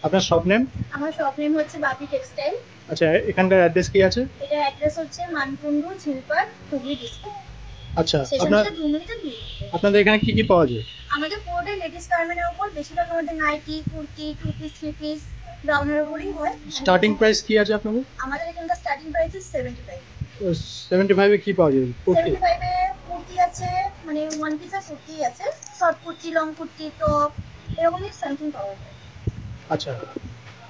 আপনার shop name? আমার shop name হচ্ছে বাপি টেক্সটাইল। আচ্ছা, এখানকার অ্যাড্রেস কি আছে? এটার অ্যাড্রেস হচ্ছে মানকুণ্ডু, ঝিলপাড়, হুগলি ডিস্ট্রিক্ট। আচ্ছা, স্টেশন থেকে 2 মিনিটের দূরে। আপনাদের এখানে কি কি পাওয়া যায়? আমাদের পুরোটাই লেডিস গার্মেন্টের উপর, বেশিরভাগ আমাদের nighty, kurti, two piece, three piece, গাউনের উপরই হয়। স্টার্টিং প্রাইস কি আছে আপনাদের? আমাদের এখানকার স্টার্টিং প্রাইস 75। 75 এ কি পাওয়া যায়? কুর্তি? 75 এ কুর্তি আছে, মানে ওয়ান পিসের কুর্তি আছে, short kurti, long kurti, top, এরকমই সামথিং পাওয়া যায়। আচ্ছা,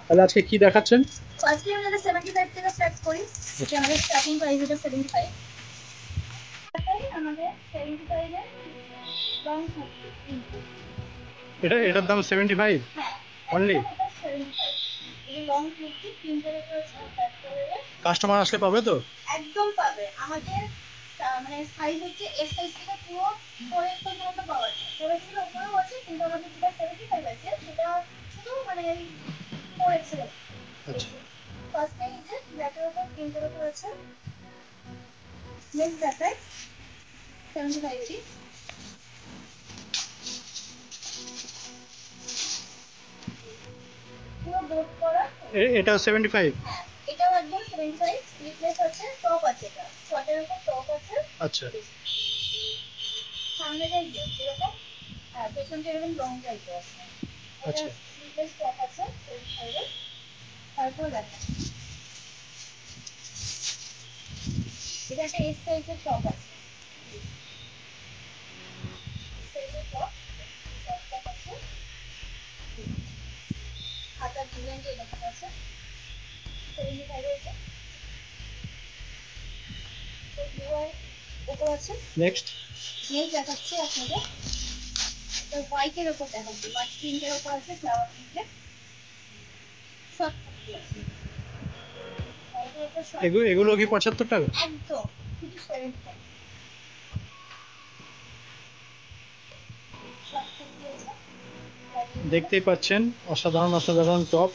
তাহলে আজকে কি দেখাচ্ছেন? ফার্স্টলি আমাদের 75 থেকে স্টার্ট করি। এটা আমাদের স্টার্টিং প্রাইস এটা 75। আমাদের 75 এর লং কুর্তি। এটার দাম 75 হ্যাঁ, অনলি? এটা 75। এই লং কুর্তি প্রিন্টের উপর আছে, তারপরে কাস্টমার আসলে পাবে তো? একদম পাবে। আমাদের মানে সাইজ হচ্ছে এস সাইজ থেকে পুরো 4X পর্যন্ত পাওয়া যায়। 4X এর উপরেও আছে, কিন্তু আমাদের যেটা 75 আছে সেটা শুধু মানে 4X এর। আচ্ছা, ফার্স্টে এই যে ব্ল্যাকের উপর প্রিন্টের উপর আছে, নেক্সট দেখাই 75 টি। পুরো বোর্ড করা। এটাও 75? হ্যাঁ, এটাও একদম 75। স্লিভলেস আছে, টপ আছে, এটা শর্টের উপর টপ আছে। আচ্ছা সামনে যাই এরকম, হ্যাঁ পেছন থেকে এরকম লং টাইপের আছে। এটা আচ্ছা স্লিভলেস টপ আছে 75 এর। তারপর দেখেন এটা একটা এস সাইজের টপ আছে। এস সাইজের টপ, টপ আছে, হাতার ডিজাইনটা এরকম আছে। 75 এর এটা তো ভিউয়ার উপর আছে। নেক্সট নেক্সট দেখাচ্ছি আপনাদের, এটা হোয়াইটের উপর দেখাচ্ছি, হোয়াইট প্রিন্টের উপর আছে, ফ্লাওয়ার প্রিন্টের শর্ট কুর্তি আছে। হোয়াইটের উপর শর্ট, এগুলো কি 75 টাকা? একদম শুধু 75। শর্ট কুর্তি আছে, দেখতেই পাচ্ছেন অসাধারণ অসাধারণ টপ,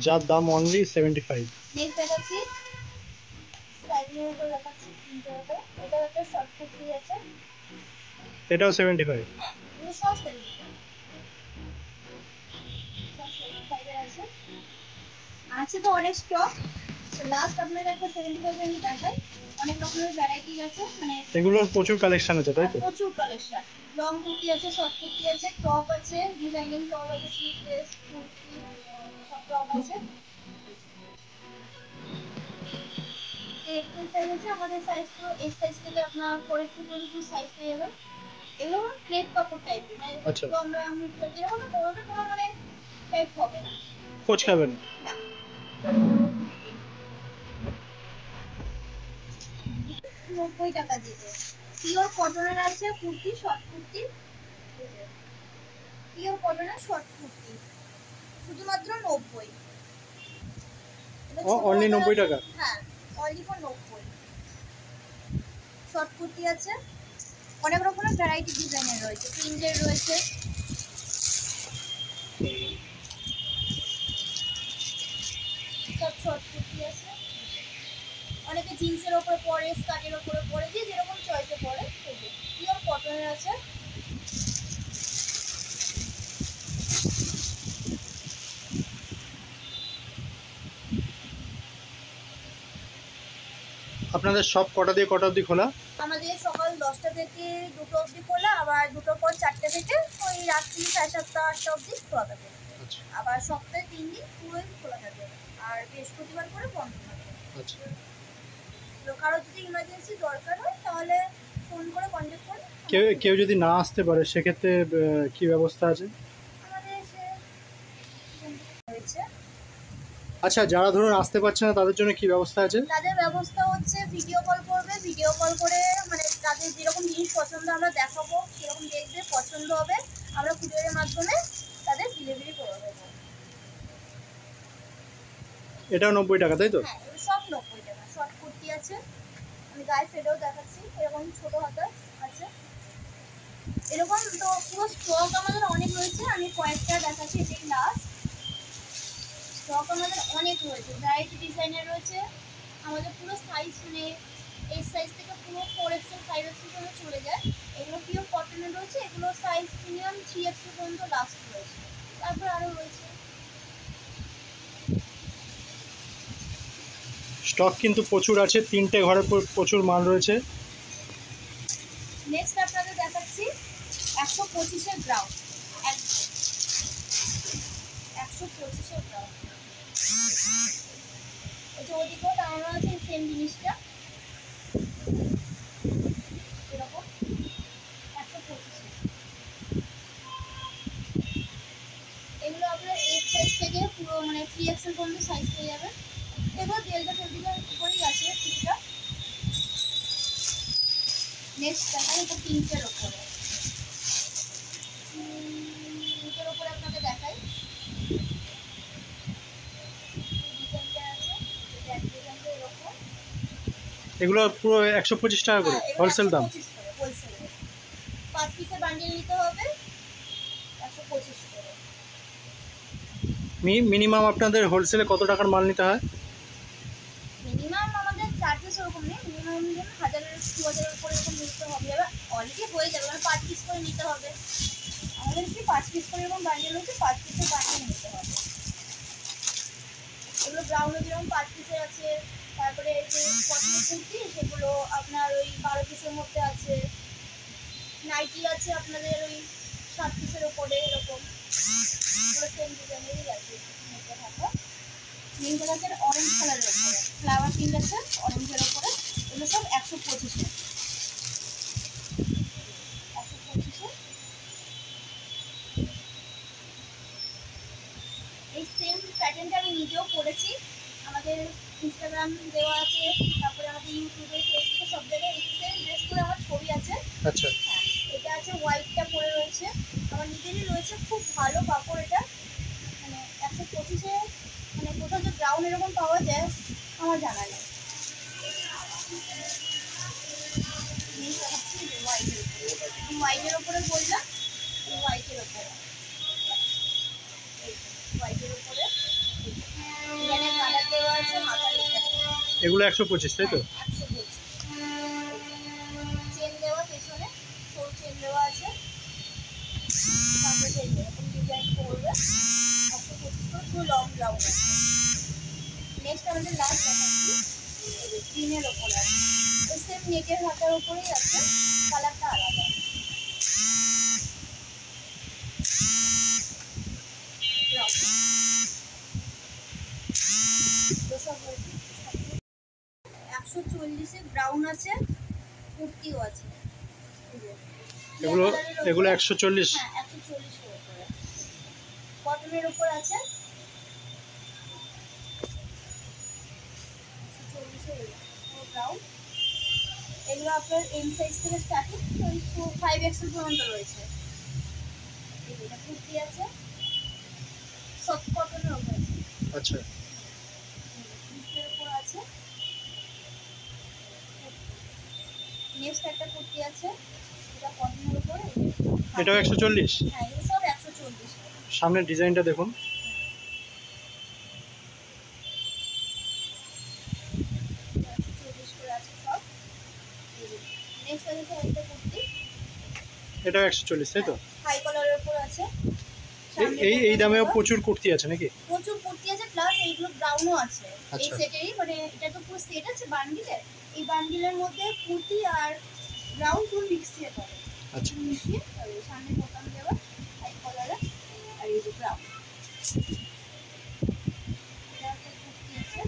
যার দাম অনলি 75। নেক্সট দেখাচ্ছি স্টাইলের উপর দেখাচ্ছি, প্রিন্টের উপর। এটা একটা শর্ট কুর্তি আছে, এটাও 75? হ্যাঁ এগুলো সব 75। সব 75 এর আছে। আছে তো অনেক স্টক, লাস্ট আপনাদের একটা 75 এর দেখাই। অনেক রকমের ভ্যারাইটি আছে, মানে এগুলোর প্রচুর কালেকশন আছে তাই তো? প্রচুর কালেকশন। লং কুর্তি আছে, শর্ট কুর্তি আছে, টপ আছে, ডিজাইনিং টপ আছে, স্লিভলেস কুর্তি, সব টপ আছে। এক্সেল সাইজ আছে, আমাদের সাইজ পুরো এস সাইজ থেকে আপনার 4X পর্যন্ত সাইজ পেয়ে যাবেন। এগুলো ক্রেপ কাপড় টাইপের, মানে আচ্ছা, একটু আমরা যেরকম পরবে কোনো মানে টাইপ হবে না। খোঁজ খাবেন? না, 90 টাকা দিয়ে। পিওর কটনের আছে কুর্তি, শর্ট কুর্তি, পিওর কটনের শর্ট কুর্তি শুধুমাত্র 90। এটা ছোট অনলি হাতার 90 আছে, টাকা? হ্যাঁ অনলি ফর 90। শর্ট কুর্তি আছে, অনেক রকমের ভ্যারাইটি ডিজাইনের রয়েছে, প্রিন্টের রয়েছে। সব শর্ট কুর্তি আছে, অনেকে জিন্সের ওপরে পরে, স্কার্টের ওপরে পরে, যে যেরকম চয়েসে পরে। পিওর কটনের আছে। আপনাদের সব কটা দিয়ে কটা অবধি খোলা? আমাদের সকাল 10টা থেকে 2টো অবধি খোলা, আবার 2টোর পর 4টে থেকে ওই রাত্রি 7:30 8টা অবধি খোলা থাকে। আচ্ছা আবার সপ্তাহে 3 দিন পুরোই খোলা থাকে, আর বৃহস্পতিবার করে বন্ধ থাকে। আচ্ছা। তো কারো যদি ইমার্জেন্সি দরকার হয় তাহলে ফোন করে কন্ট্যাক্ট করে। কেউ যদি না আসতে পারে সেক্ষেত্রে কি ব্যবস্থা আছে? আমাদের এসে হয়েছে, আচ্ছা, যারা ধরুন আসতে পারছে না তাদের জন্য কি ব্যবস্থা আছে? তাদের ব্যবস্থা হচ্ছে ভিডিও কল করবে, ভিডিও কল করে মানে তাদের যেরকম জিনিস পছন্দ আমরা দেখাবো, সেরকম দেখবে, পছন্দ হবে আমরা কুরিয়ারের মাধ্যমে তাদের ডেলিভারি করে দেবো। এটাও 90 টাকা তাই তো? হ্যাঁ এগুলো সব 90 টাকা। শর্ট কুর্তি আছে, আমি গায়ে ফেলেও দেখাচ্ছি, এরকম ছোট হাতা আছে, এরকম তো পুরো স্টক আমাদের অনেক রয়েছে। আমি কয়েকটা দেখাচ্ছি, এটাই লাস্ট স্টক আমাদের অনেক রয়েছে, ভ্যারাইটি ডিজাইনের রয়েছে। আমাদের পুরো সাইজ মানে এস সাইজ থেকে পুরো 4X 5X পর্যন্ত চলে যায়। এগুলো পিওর কটনের রয়েছে, এগুলো সাইজ মিনিমাম 3X পর্যন্ত লাস্ট রয়েছে। তারপর আরও রয়েছে স্টক কিন্তু প্রচুর আছে, 3টে ঘরে প্রচুর মাল রয়েছে। নেক্সট আপনাদের দেখাচ্ছি 125-এর গ্রাউন্ড, 125-এর গ্রাউন্ড। এটা ওদিকেও টানানো আছে সেম জিনিসটা, এরকম 125। এগুলো আপনার এক্স সাইজ থেকে পুরো মানে 3XL পর্যন্ত সাইজ পেয়ে যাবেন। এগুলো দেড়টা ফেব্রিকের উপরেই আছে কিছুটা। নেক্সট দেখাই এটা পিঙ্কের ওপরে, পিঙ্কের ওপরে আপনাকে দেখাই ডিজাইনটা আছে, এটা এক ডিজাইনটা এরকম। এগুলো পুরো 125 টাকা করে হোলসেল দাম। হোলসেল 5 পিসের বান্ডেল নিতে হবে 125 করে। মিনিমাম আপনাদের হোলসেলে কত টাকার মাল নিতে হয়? মিনিমাম আমাদের চার্জেস ওরকম নেই, মিনিমাম 1000-2000 উপরে এরকম নিতে হবে। এবার অলরেডি হয়ে যাবে, মানে 5 পিস করে নিতে হবে। আমাদের কি 5 পিস করে এরকম বান্ডেল হচ্ছে, 5 পিসের বান্ডেল নিতে হবে। এগুলো ব্রাউনে যেরকম 5 পিসের আছে, তারপরে এই যে কটনের কুর্তি সেগুলো আপনার ওই 12 পিসের মধ্যে আছে। নাইটি আছে আপনাদের ওই 7 পিসের ওপরে এরকম, এগুলো সেম ডিজাইনেরই আছে। প্রিন্ট আছে অরেঞ্জ কালারের উপরে, ফ্লাওয়ার প্রিন্ট আছে অরেঞ্জের উপরে। এগুলো সব 125-এ। এই সেম প্যাটার্নটা আমি নিজেও করেছি, আমাদের ইনস্টাগ্রাম দেওয়া আছে, তারপরে আমাদের ইউটিউবে, ফেসবুকে সব জায়গায় এই সেম ড্রেস করে আমার ছবি আছে। আচ্ছা, হ্যাঁ, এটা আছে হোয়াইটটা পরে রয়েছে, আমার নিজেরই রয়েছে, খুব ভালো কাপড় এটা। মানে 125-এ মানে কোথাও যে ব্রাউন এরকম পাওয়া যায় আমার জানা নেই। হোয়াইটের ওপরে বললাম, হোয়াইটের ওপরে, হোয়াইটের ওপরে এখানে কালার দেওয়া আছে মাথার এখানে। এগুলো 125 তাই তো? 125। চেন দেওয়া পেছনে, সরু চেন দেওয়া আছে, সামনে এরকম ডিজাইন করবে 125 করে, পুরো লং ব্রাউন আছে। নেক্সট আমাদের লাস্ট দেখাচ্ছি গ্রিনের ওপরে আছে, ওই সেম নেটের হাতার ওপরেই আছে, কালারটা আলাদা। সব 140-এ ব্রাউন আছে, কুর্তিও আছে। এগুলো 140? হ্যাঁ, 140-এর উপরে কটনের উপর আছে, 140-এর ব্রাউন। এগুলো আপনার এম সাইজ থেকে স্টার্টিং ওই 5XL পর্যন্ত রয়েছে। এটা কুর্তি আছে, সফট কটনের উপর আছে। আচ্ছা, কুর্তির উপর আছে। নেক্সট একটা কুর্তি আছে, এটা কটনের উপর। এটাও 140? হ্যাঁ, এগুলো সব 140। সামনের ডিজাইনটা দেখুন। এটাও 140 তাই তো? হাই কলারের উপর আছে। এই দামেও প্রচুর কুর্তি আছে নাকি? প্রচুর কুর্তি আছে, প্লাস এইগুলো ব্রাউনও আছে। এই আচ্ছা, সেটেরই মানে এটা তো পুরো সেট আছে বান্ডিলের, এই বান্ডিলের মধ্যে কুর্তি আর ব্রাউন ফুল মিক্সিয়ে করে। আচ্ছা, মিশিয়ে সামনে বোতাম দেওয়া হাই কলারে, আর এই যে ব্রাউন। এটা একটা কুর্তি আছে,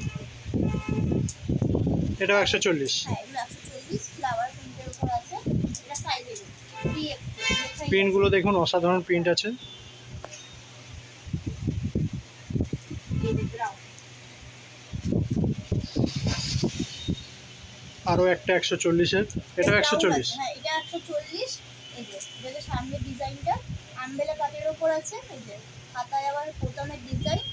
এটাও 140? হ্যাঁ, এগুলো 140, ফ্লাওয়ার প্রিন্টের উপর আছে। এটা সাইজ 3XL। প্রিন্টগুলো দেখুন, অসাধারণ প্রিন্ট আছে। আরো একটা 140-এর, এটাও 140? হ্যাঁ, এটা 140। এই যে এটা সামনে ডিজাইনটা আমবেলা কাটের উপর আছে, এই যে হাতায় আবার বোতামের ডিজাইন।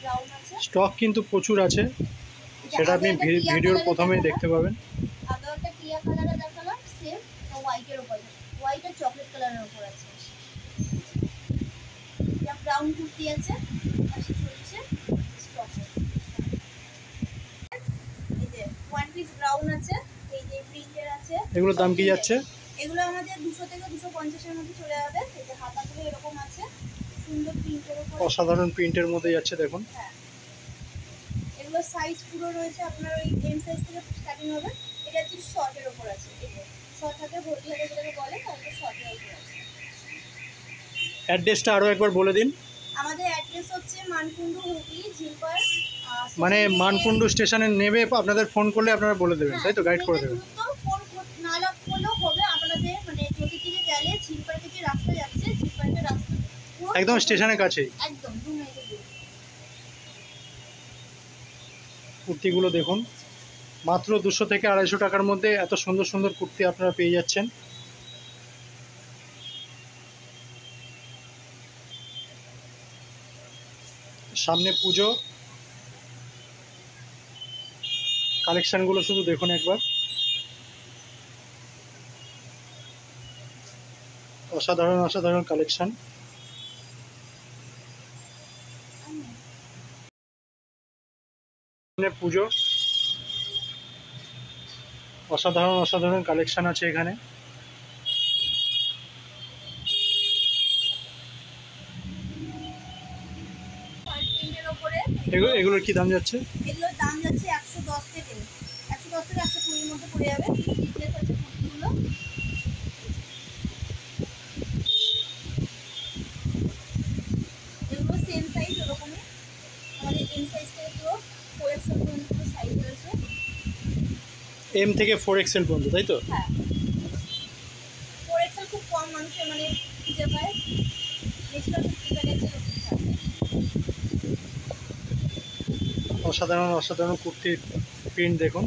ব্রাউন আছে, স্টক কিন্তু প্রচুর আছে, সেটা আপনি ভিডিওর প্রথমেই দেখতে পাবেন। আগে একটা টিয়া কালারে দেখালাম, সেম হোয়াইটের উপর, হোয়াইট আর চকলেট কালারের উপর আছে। এটা ব্রাউন কুর্তি আছে 140-এ স্টক। এই যে ওয়ান পিস ব্রাউন আছে, এই যে প্রিন্টের আছে। এগুলোর দাম কি যাচ্ছে? এগুলো আমাদের 200 থেকে 250-এর মধ্যে চলে যাবে। এই যে হাতাগুলো এরকম আছে, সুন্দর প্রিন্টের উপর। অসাধারণ প্রিন্টের মধ্যে যাচ্ছে দেখুন। হ্যাঁ, এগুলো সাইজ পুরো রয়েছে আপনার ওই এম সাইজ থেকে স্টার্টিং হবে। এটা হচ্ছে শর্টের উপর আছে, এই যে শর্ট থাকে ভর্তি হাতে যেটাকে বলে, তারপরে শর্টের উপর আছে। অ্যাড্রেসটা আরও একবার বলে দিন। আমাদের অ্যাড্রেস হচ্ছে মানকুণ্ডু, হুগলি, ঝিলপাড়। মানে মানকুণ্ডু স্টেশনে নেমে আপনাদের ফোন করলে আপনারা বলে দেবেন, তাই তো? গাইড করে দেবেন। ফোন না করলেও হবে, আপনাদের মানে যদি থেকে গেলে ঝিলপাড় থেকে রাস্তা যাচ্ছে, ঝিলপাড়ের রাস্তা একদম স্টেশনের কাছেই। একদম 2 মিনিটের দূরে। কুর্তিগুলো দেখুন, মাত্র 200 থেকে 250 টাকার মধ্যে এত সুন্দর সুন্দর কুর্তি আপনারা পেয়ে যাচ্ছেন। সামনে পুজো, কালেকশনগুলো শুধু দেখুন একবার, অসাধারণ অসাধারণ কালেকশন। সামনে পুজো, অসাধারণ অসাধারণ কালেকশন আছে এখানে। এগুলোর কি দাম যাচ্ছে? এগুলোর দাম যাচ্ছে 110 থেকে 120 এর মধ্যে পড়ে যাবে। ডিটেইলস আছে কুর্তিগুলো। এগুলো সেম সাইজ ওরকমই, আমাদের এম সাইজ থেকে পুরো 4XL পর্যন্ত সাইজ রয়েছে। এম থেকে 4XL পর্যন্ত, তাই তো? হ্যাঁ, 4XL খুব কম মানুষের মানে খুঁজে পায়, বেশিরভাগ প্যাকেজে থাকে। অসাধারণ অসাধারণ কুর্তির প্রিন্ট দেখুন,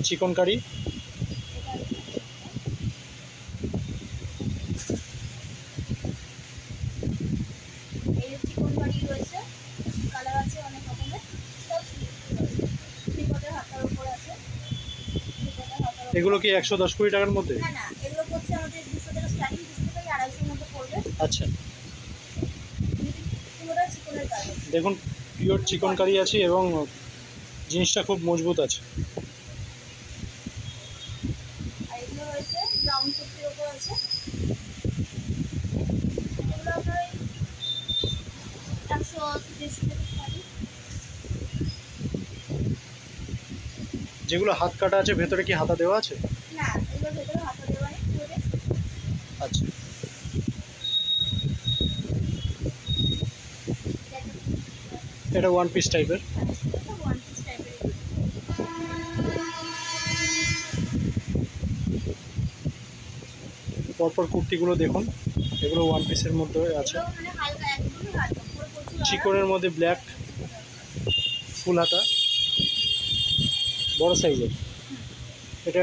চিকনকারি। এই যে চিকনকারি রয়েছে, কালার আছে অনেক রকমের, সব ত্রিপটের হাতার উপর আছে। এগুলো কি 110-20 টাকার মধ্যে? না না, এগুলো হচ্ছে আমাদের 200 টাকা স্টার্টিং, 200 থেকে 250 এর মধ্যে পড়বে। আচ্ছা, পুরোটা চিকনের কাজ। দেখুন পিওর চিকনকারি আছে এবং জিনিসটা খুব মজবুত আছে। আর এগুলো রয়েছে ব্রাউন কুর্তির উপর আছে। এগুলো আপনার 100-150 টাকা স্টার্টিং। যেগুলো হাত কাটা আছে, ভেতরে কি হাতা দেওয়া আছে? না, এগুলোর ভেতরে হাতা দেওয়া নেই, পুরোটাই। আচ্ছা, এটা ওয়ান পিস টাইপের। ওয়ান পিস টাইপের। পরপর কুর্তিগুলো দেখুন, এগুলো ওয়ান পিসের মধ্যে আছে। এগুলো মানে হালকা, একদমই হালকা, পুরো প্রচুর চিকনের মধ্যে ব্ল্যাক, ফুল হাতা, বড় সাইজের।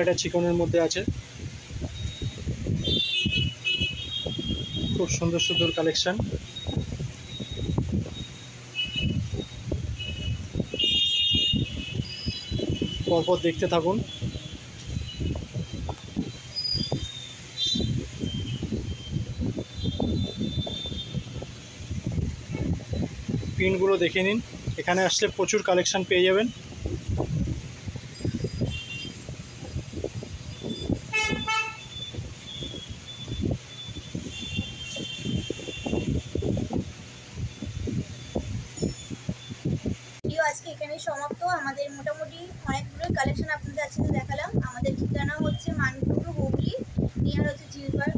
এটা চিকনের মধ্যে আছে, খুব সুন্দর সুন্দর কালেকশন। পরপর দেখতে থাকুন। প্রিন্টগুলো দেখে নিন, এখানে আসলে প্রচুর কালেকশন পেয়ে যাবেন। আজকে এখানেই সমাপ্ত। আমাদের মোটামুটি অনেকগুলো কালেকশন আপনাদের আজকে দেখালাম। আমাদের ঠিকানা হচ্ছে মানকুণ্ডু, হুগলি, নিয়ার হচ্ছে ঝিলপাড়।